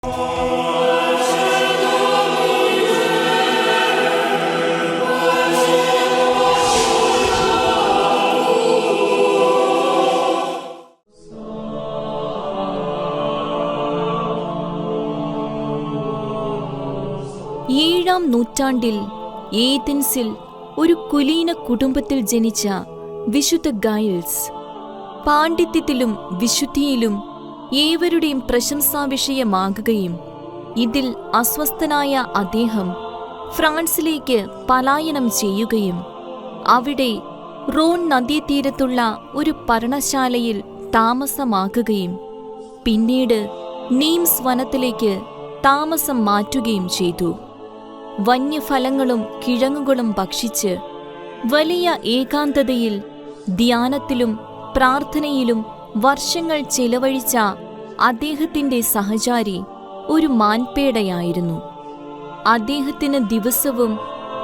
ഏഴാം നൂറ്റാണ്ടിൽ ഏഥൻസിൽ ഒരു കുലീന കുടുംബത്തിൽ ജനിച്ച വിശുദ്ധ ഗൈൽസ് പാണ്ഡിത്യത്തിലും വിശുദ്ധിയിലും ഏവരുടെയും പ്രശംസാവിഷയമാകുകയും ഇതിൽ അസ്വസ്ഥനായ അദ്ദേഹം ഫ്രാൻസിലേക്ക് പലായനം ചെയ്യുകയും അവിടെ റോൺ നദീതീരത്തുള്ള ഒരു പർണശാലയിൽ താമസമാക്കുകയും പിന്നീട് നീംസ് വനത്തിലേക്ക് താമസം മാറ്റുകയും ചെയ്തു. വന്യഫലങ്ങളും കിഴങ്ങുകളും ഭക്ഷിച്ച് വലിയ ഏകാന്തതയിൽ ധ്യാനത്തിലും പ്രാർത്ഥനയിലും വർഷങ്ങൾ ചെലവഴിച്ച അദ്ദേഹത്തിന്റെ സഹചാരി ഒരു മാൻപേടയായിരുന്നു. അദ്ദേഹത്തിന് ദിവസവും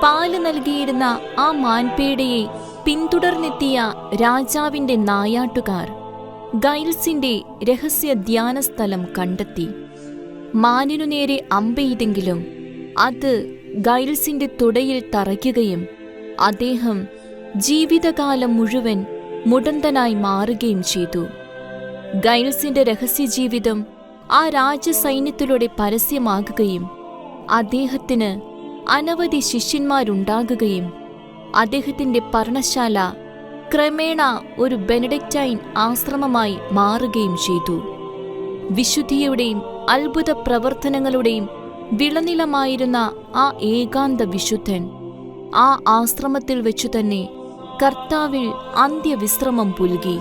പാല് നൽകിയിരുന്ന ആ മാൻപേടയെ പിന്തുടർന്നെത്തിയ രാജാവിന്റെ നായാട്ടുകാർ ഗൈൽസിന്റെ രഹസ്യ ധ്യാനസ്ഥലം കണ്ടെത്തി. മാനിനു നേരെ അമ്പെയ്തെങ്കിലും അത് ഗൈൽസിന്റെ തുടയിൽ തറയ്ക്കുകയും അദ്ദേഹം ജീവിതകാലം മുഴുവൻ മുടന്തനായി മാറുകയും ചെയ്തു. ഗൈൽസിന്റെ രഹസ്യജീവിതം ആ രാജസൈന്യത്തിലൂടെ പരസ്യമാകുകയും അദ്ദേഹത്തിന് അനവധി ശിഷ്യന്മാരുണ്ടാകുകയും അദ്ദേഹത്തിന്റെ പർണശാല ക്രമേണ ഒരു ബെനഡിക്റ്റൈൻ ആശ്രമമായി മാറുകയും ചെയ്തു. വിശുദ്ധിയുടെയും അത്ഭുത പ്രവർത്തനങ്ങളുടെയും വിളനിലമായിരുന്ന ആ ഏകാന്ത വിശുദ്ധൻ ആ ആശ്രമത്തിൽ വെച്ചുതന്നെ കർത്താവിൽ അന്ത്യവിശ്രമം പുൽകി.